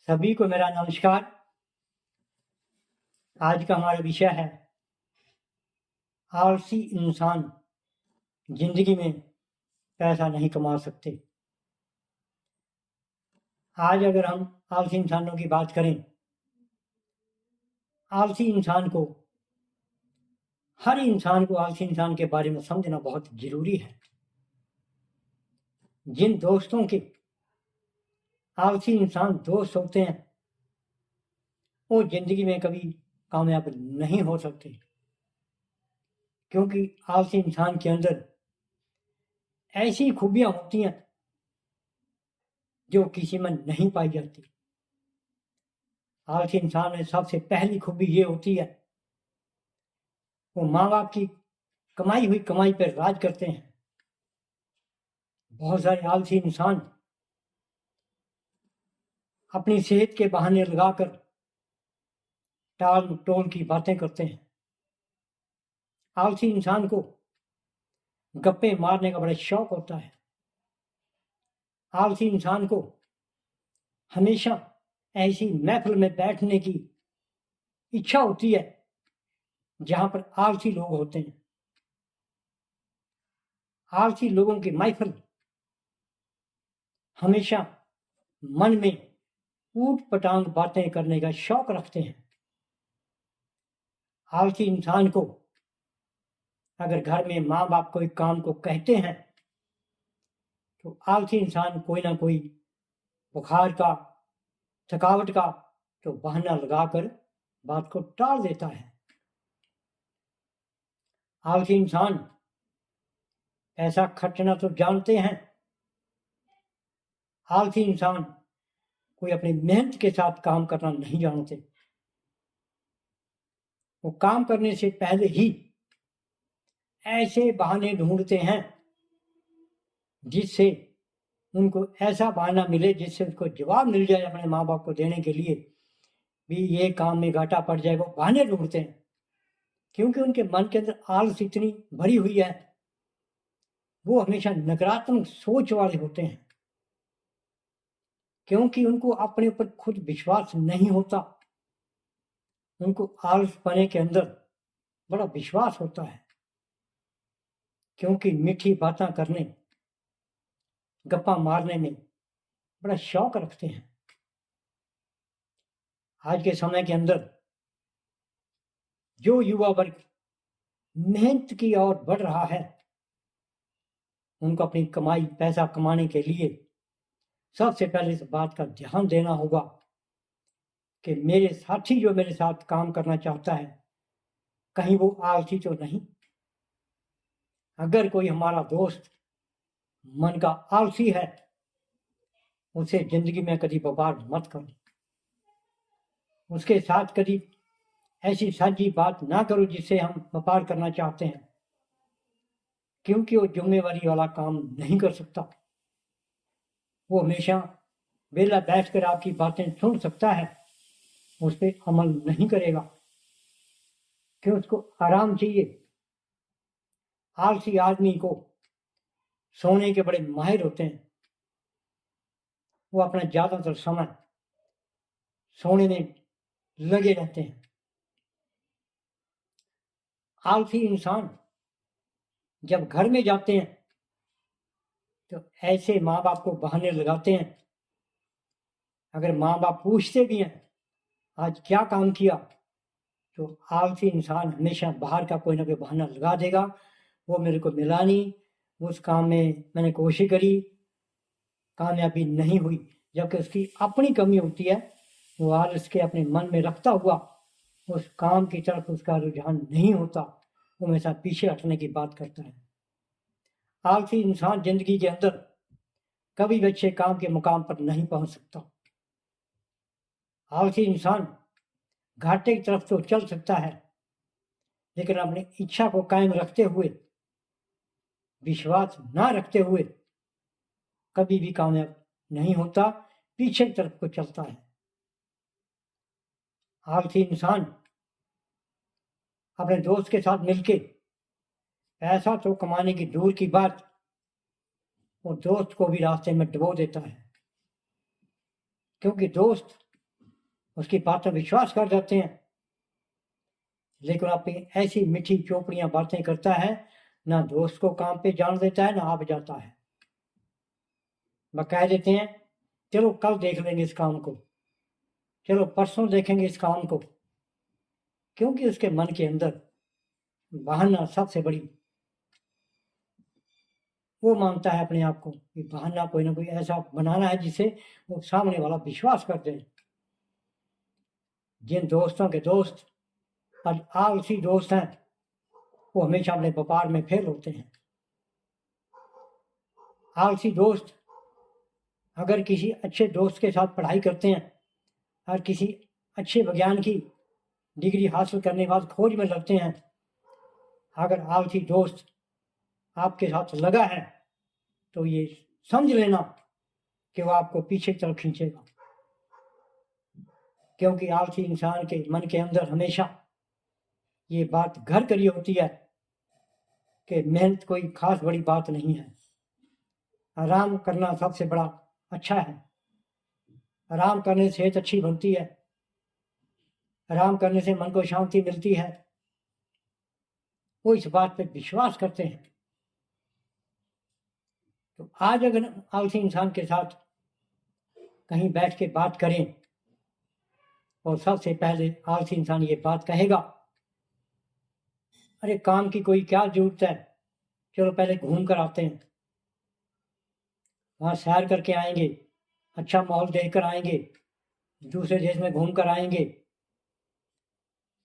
सभी को मेरा नमस्कार। आज का हमारा विषय है आलसी इंसान जिंदगी में पैसा नहीं कमा सकते। आज अगर हम आलसी इंसानों की बात करें, आलसी इंसान को, हर इंसान को आलसी इंसान के बारे में समझना बहुत जरूरी है। जिन दोस्तों के आलसी इंसान दोस्त होते हैं वो जिंदगी में कभी कामयाब नहीं हो सकते, क्योंकि आलसी इंसान के अंदर ऐसी खूबियां होती हैं जो किसी में नहीं पाई जाती। आलसी इंसान में सबसे पहली खूबी ये होती है, वो माँ बाप की कमाई हुई कमाई पर राज करते हैं। बहुत सारे आलसी इंसान अपनी सेहत के बहाने लगाकर टाल टोल की बातें करते हैं। आलसी इंसान को गप्पे मारने का बड़ा शौक होता है। आलसी इंसान को हमेशा ऐसी महफिल में बैठने की इच्छा होती है जहां पर आलसी लोग होते हैं। आलसी लोगों की महफिल हमेशा मन में ऊट पटांग बातें करने का शौक रखते हैं। आलसी इंसान को अगर घर में माँ बाप कोई काम को कहते हैं तो आलसी इंसान कोई ना कोई बुखार का, थकावट का तो बहाना लगाकर बात को टाल देता है। आलसी इंसान ऐसा खर्चना तो जानते हैं। आलसी इंसान कोई अपनी मेहनत के साथ काम करना नहीं जानते। वो काम करने से पहले ही ऐसे बहाने ढूंढते हैं जिससे उनको ऐसा बहाना मिले जिससे उसको जवाब मिल जाए अपने माँ बाप को देने के लिए भी ये काम में घाटा पड़ जाएगा। बहाने ढूंढते हैं क्योंकि उनके मन के अंदर आलस इतनी भरी हुई है, वो हमेशा नकारात्मक सोच वाले होते हैं, क्योंकि उनको अपने ऊपर खुद विश्वास नहीं होता। उनको आलसपने के अंदर बड़ा विश्वास होता है, क्योंकि मीठी बातें करने, गप्पा मारने में बड़ा शौक रखते हैं। आज के समय के अंदर जो युवा वर्ग मेहनत की ओर बढ़ रहा है, उनको अपनी कमाई पैसा कमाने के लिए सबसे पहले इस बात का ध्यान देना होगा कि मेरे साथी जो मेरे साथ काम करना चाहता है कहीं वो आलसी तो नहीं। अगर कोई हमारा दोस्त मन का आलसी है, उसे जिंदगी में कभी व्यापार मत करो। उसके साथ कभी ऐसी साझी बात ना करो जिससे हम व्यापार करना चाहते हैं, क्योंकि वो जिम्मेवारी वाला काम नहीं कर सकता। वो हमेशा वेला बैठकर आपकी बातें सुन सकता है, उस पर अमल नहीं करेगा, क्योंकि उसको आराम चाहिए। आलसी आदमी को सोने के बड़े माहिर होते हैं। वो अपना ज्यादातर समय सोने में लगे रहते हैं। आलसी इंसान जब घर में जाते हैं तो ऐसे माँ बाप को बहाने लगाते हैं। अगर माँ बाप पूछते भी हैं आज क्या काम किया, तो आलसी इंसान हमेशा बाहर का कोई ना कोई बहाना लगा देगा। वो मेरे को मिला नहीं, उस काम में मैंने कोशिश करी, कामयाबी नहीं हुई, जबकि उसकी अपनी कमी होती है। वो आलस के अपने मन में रखता हुआ उस काम की तरफ उसका रुझान नहीं होता, वो हमेशा पीछे हटने की बात करता है। आलसी इंसान जिंदगी के अंदर कभी भी अच्छे काम के मुकाम पर नहीं पहुंच सकता। आलसी इंसान घाटे की तरफ तो चल सकता है, लेकिन अपनी इच्छा को कायम रखते हुए, विश्वास ना रखते हुए कभी भी कामयाब नहीं होता, पीछे की तरफ को चलता है। आलसी इंसान अपने दोस्त के साथ मिलके पैसा तो कमाने की दूर की बात, वो दोस्त को भी रास्ते में डुबो देता है, क्योंकि दोस्त उसकी बात पर विश्वास कर जाते हैं, लेकिन आप ऐसी मीठी चोपड़ियां बातें करता है, ना दोस्त को काम पे जान देता है ना आप जाता है। वह कह देते हैं चलो कल देख लेंगे इस काम को, चलो परसों देखेंगे इस काम को, क्योंकि उसके मन के अंदर बहाना सबसे बड़ी, वो मानता है अपने आप को कि बहाना कोई ना कोई ऐसा बनाना है जिससे वो सामने वाला विश्वास कर दे। जिन दोस्तों के दोस्त आज आलसी दोस्त हैं, वो हमेशा अपने व्यापार में फेल होते हैं। आलसी दोस्त अगर किसी अच्छे दोस्त के साथ पढ़ाई करते हैं और किसी अच्छे विज्ञान की डिग्री हासिल करने के बाद खोज में लगते हैं, अगर आलसी दोस्त आपके साथ लगा है तो ये समझ लेना कि वो आपको पीछे की तरफ खींचेगा, क्योंकि आलसी इंसान के मन के अंदर हमेशा ये बात घर करी होती है कि मेहनत कोई खास बड़ी बात नहीं है, आराम करना सबसे बड़ा अच्छा है, आराम करने से सेहत अच्छी बनती है, आराम करने से मन को शांति मिलती है। वो इस बात पे विश्वास करते हैं। तो आज अगर आलसी इंसान के साथ कहीं बैठ के बात करें और सबसे पहले आलसी इंसान ये बात कहेगा, अरे काम की कोई क्या जरूरत है, चलो पहले घूम कर आते हैं, वहाँ सैर करके आएंगे, अच्छा माहौल देख कर आएंगे, दूसरे देश में घूम कर आएंगे,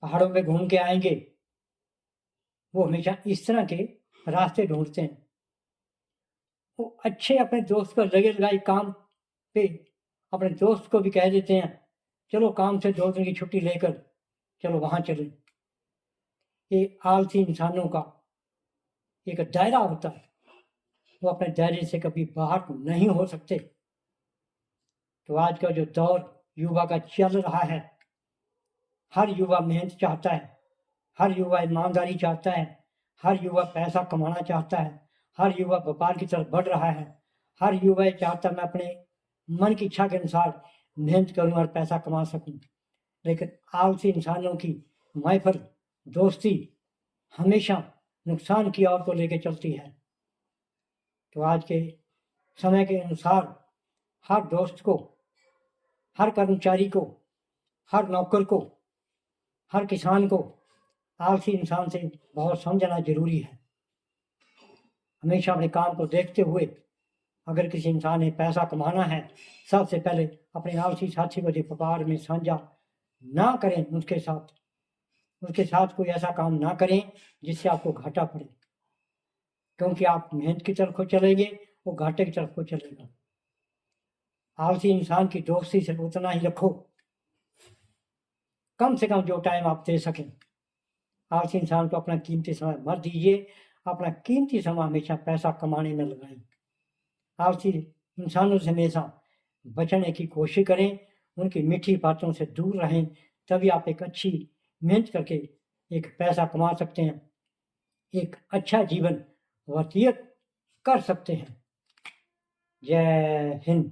पहाड़ों पे घूम के आएंगे। वो हमेशा इस तरह के रास्ते ढूंढते हैं। वो अच्छे अपने दोस्त पर लगे लगाए काम पे अपने दोस्त को भी कह देते हैं चलो काम से 2 दिन की छुट्टी लेकर चलो वहाँ चले। ये आलसी इंसानों का एक दायरा होता है, वो अपने दायरे से कभी बाहर नहीं हो सकते। तो आज का जो दौर युवा का चल रहा है, हर युवा मेहनत चाहता है, हर युवा ईमानदारी चाहता है, हर युवा पैसा कमाना चाहता है, हर युवा व्यापार की तरफ बढ़ रहा है, हर युवा ये चाहता है मैं अपने मन की इच्छा के अनुसार मेहनत करूं और पैसा कमा सकूं। लेकिन आलसी इंसानों की महफिल दोस्ती हमेशा नुकसान की ओर को लेकर चलती है। तो आज के समय के अनुसार हर दोस्त को, हर कर्मचारी को, हर नौकर को, हर किसान को आलसी इंसान से बहुत समझना जरूरी है। हमेशा अपने काम को देखते हुए अगर किसी इंसान ने पैसा कमाना है, सबसे पहले अपने आलसी साथी को व्यापार में साझा ना करें, उसके साथ कोई ऐसा काम ना करें जिससे आपको घाटा पड़े, क्योंकि आप मेहनत की तरफ को चलेंगे, वो घाटे की तरफ को चलेगा। आलसी इंसान की दोस्ती से उतना ही रखो, कम से कम जो टाइम आप दे सकें। आलसी इंसान को अपना कीमती समय मत दीजिए, अपना कीमती समय हमेशा पैसा कमाने में लगाएं। आलसी इंसानों से हमेशा बचने की कोशिश करें, उनकी मीठी बातों से दूर रहें, तभी आप एक अच्छी मेहनत करके एक पैसा कमा सकते हैं, एक अच्छा जीवन व्यतीत कर सकते हैं। जय हिंद।